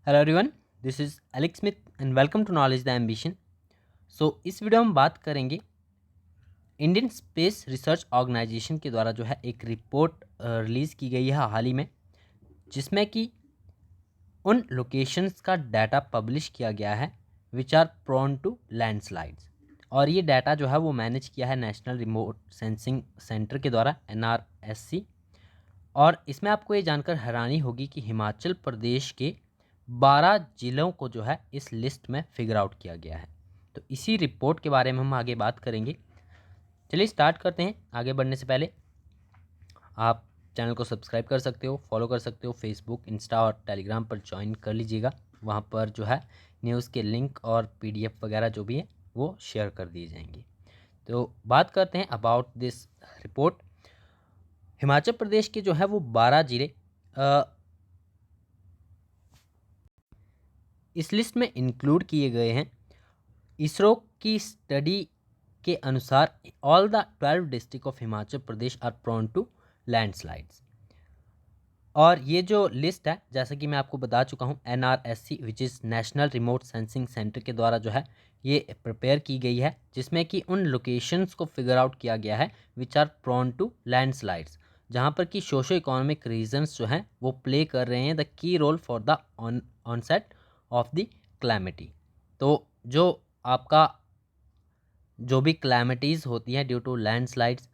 Hello everyone, this is Alex Smith and welcome to knowledge the ambition. इस video में हम बात करेंगे इंडियन स्पेस रिसर्च ऑर्गेनाइजेशन के द्वारा जो है एक रिपोर्ट रिलीज़ की गई है हाल ही में, जिसमें कि उन लोकेशंस का डाटा पब्लिश किया गया है which are prone to landslides. और ये डाटा जो है वो मैनेज किया है नेशनल रिमोट सेंसिंग सेंटर के द्वारा NRSC। और इसमें आपको ये जानकर हैरानी होगी कि हिमाचल प्रदेश के 12 जिलों को जो है इस लिस्ट में फिगर आउट किया गया है। तो इसी रिपोर्ट के बारे में हम आगे बात करेंगे। चलिए स्टार्ट करते हैं। आगे बढ़ने से पहले आप चैनल को सब्सक्राइब कर सकते हो, फॉलो कर सकते हो, फेसबुक, इंस्टा और टेलीग्राम पर ज्वाइन कर लीजिएगा। वहाँ पर जो है न्यूज़ के लिंक और PDF वगैरह जो भी है वो शेयर कर दिए जाएंगे। तो बात करते हैं about this report. Himachal Pradesh के जो है वो 12 जिले इस लिस्ट में इंक्लूड किए गए हैं। इसरो की स्टडी के अनुसार all the 12 district of Himachal Pradesh are prone to landslides. और ये जो लिस्ट है, जैसा कि मैं आपको बता चुका हूँ, NRSC which is national remote sensing centre के द्वारा जो है ये प्रिपेयर की गई है, जिसमें कि उन लोकेशंस को फिगर आउट किया गया है which are prone to landslides, जहाँ पर कि सोशो इकोनॉमिक रीजंस जो हैं वो प्ले कर रहे हैं the key role for the onset of the calamity. तो जो आपका जो भी क्लैमिटीज़ होती हैं ड्यू टू लैंडस्लाइड्स,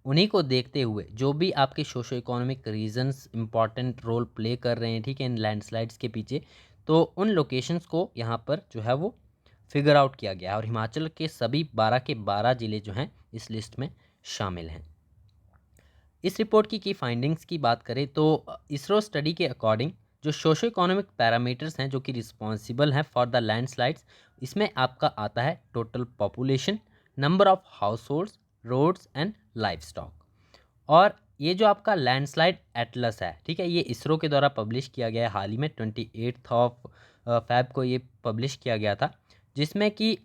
उन्हीं को देखते हुए जो भी आपके socio economic reasons important role play कर रहे हैं, ठीक है, इन लैंडस्लाइड्स के पीछे, तो उन लोकेशंस को यहाँ पर जो है वो फिगर आउट किया गया है। और हिमाचल के सभी 12 के 12 ज़िले जो हैं इस लिस्ट में शामिल हैं। इस रिपोर्ट की फाइंडिंग्स की बात करें तो इसरो स्टडी के अकॉर्डिंग जो सोशो इकोनॉमिक पैरामीटर्स हैं जो कि रिस्पॉन्सिबल हैं फॉर द लैंडस्लाइड्स, इसमें आपका आता है total population, number of household, roads and life stock. और ये जो आपका लैंडस्लाइड एटलस है, ठीक है, ये इसरो के द्वारा पब्लिश किया गया है हाल ही में 28 फैब को ये पब्लिश किया गया था, जिसमें कि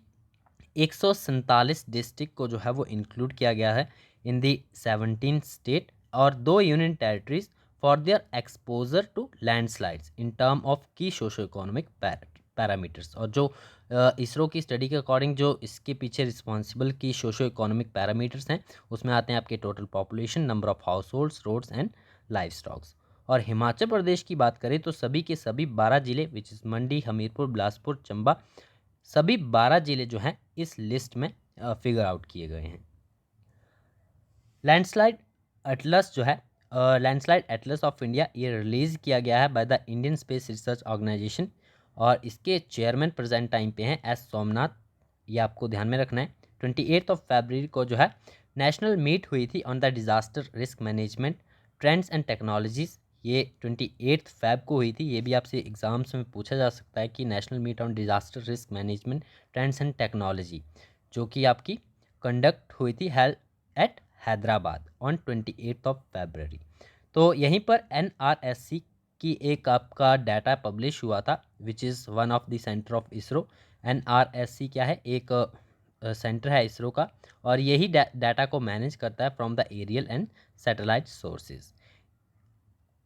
147 डिस्ट्रिक्ट को जो है वो इंक्लूड किया गया है इन दी 17 स्टेट और 2 union territories for their exposure to landslides in term of की सोशो इकोनॉमिक पैरामीटर्स। और जो इसरो की स्टडी के अकॉर्डिंग जो इसके पीछे रिस्पॉन्सिबल की सोशो इकोनॉमिक पैरामीटर्स हैं, उसमें आते हैं आपके total population, number of household, roads and life stocks. और हिमाचल प्रदेश की बात करें तो सभी के सभी 12 जिले विच इज़ मंडी, हमीरपुर, बिलासपुर, चंबा, सभी 12 जिले जो हैं इस लिस्ट में फिगर आउट किए गए हैं। लैंडस्लाइड एटलस जो है, लैंडस्लाइड एटलस ऑफ इंडिया, ये रिलीज़ किया गया है by the Indian Space Research Organisation. और इसके चेयरमैन प्रेजेंट टाइम पे हैं S सोमनाथ। ये आपको ध्यान में रखना है। 28 फरवरी को जो है नेशनल मीट हुई थी on the disaster risk management trends and technologies. ये 28 फैब को हुई थी। ये भी आपसे एग्जाम्स में पूछा जा सकता है कि national meet on disaster risk management trends and technology, जो कि आपकी कंडक्ट हुई थी held at Hyderabad on 28 February. तो यहीं पर NRSC की एक आपका डाटा पब्लिश हुआ था which is one of the centre of ISRO. NRSC क्या है, एक सेंटर है इसरो का, और यही डाटा को मैनेज करता है from the aerial and satellite sources.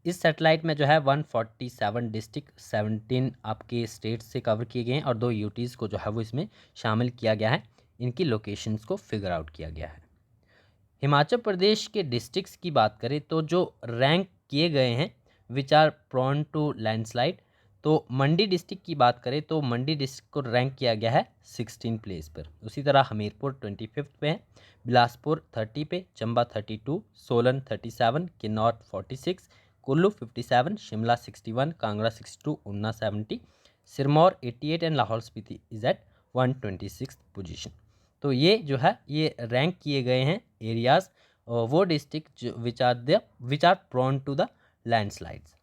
इस सैटेलाइट में जो है 147 डिस्ट्रिक्ट 17 आपके स्टेट्स से कवर किए गए हैं और 2 यूटीज़ को जो है वो इसमें शामिल किया गया है। इनकी लोकेशंस को फिगर आउट किया गया है। हिमाचल प्रदेश के डिस्ट्रिक्ट्स की बात करें तो जो रैंक किए गए हैं which are prone to landslide, तो मंडी डिस्ट्रिक्ट की बात करें तो मंडी डिस्ट्रिक्ट को रैंक किया गया है 16 प्लेस पर। उसी तरह हमीरपुर 25 पे है, बिलासपुर 30 पे, Chamba 32, Solan 37, Kinnaur 46, Kullu 57, Shimla 61, Kangra 62, Una 70, Sirmaur 88 and Lahaul Spiti is at 126 position. तो ये जो है ये रैंक किए गए हैं एरियाज़, वो district which are prone to the landslides.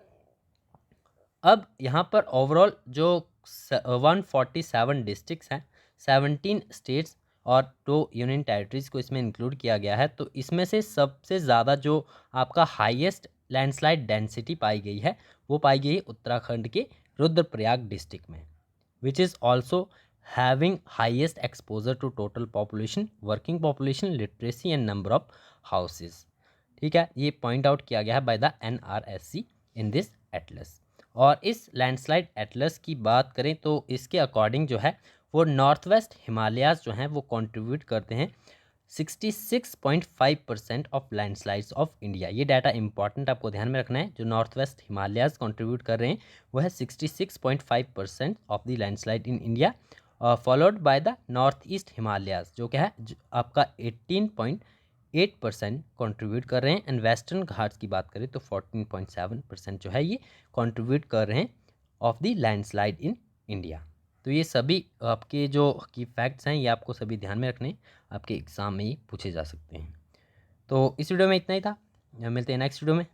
अब यहाँ पर ओवरऑल जो 147 डिस्ट्रिक्ट्स हैं, 17 स्टेट्स और 2 यूनियन टेरिटरीज़ को इसमें इंक्लूड किया गया है। तो इसमें से सबसे ज़्यादा जो आपका हाईएस्ट लैंडस्लाइड डेंसिटी पाई गई है वो पाई गई है उत्तराखंड के रुद्रप्रयाग डिस्ट्रिक्ट में, which is also having highest exposure to total population, working population, literacy and number of houses। ठीक है, ये पॉइंट आउट किया गया है by the NRSC in this Atlas. और इस लैंडस्लाइड एटलस की बात करें तो इसके अकॉर्डिंग जो है वो नॉर्थ वेस्ट हिमालयाज़ जो हैं वो कंट्रीब्यूट करते हैं 66.5% ऑफ लैंडस्लाइड्स ऑफ इंडिया। ये डाटा इंपॉर्टेंट आपको ध्यान में रखना है। जो नॉर्थ वेस्ट हिमालयाज़ कंट्रीब्यूट कर रहे हैं वो है 66.5% of the landslide in India, followed by the north east Himalayas जो क्या है आपका 18.8% कंट्रीब्यूट कर रहे हैं। एंड वेस्टर्न घाट्स की बात करें तो 14.7% जो है ये कंट्रीब्यूट कर रहे हैं of the landslide in India. तो ये सभी आपके जो की फैक्ट्स हैं ये आपको सभी ध्यान में रखने, आपके एग्ज़ाम में ये पूछे जा सकते हैं। तो इस वीडियो में इतना ही था, मिलते हैं नेक्स्ट वीडियो में।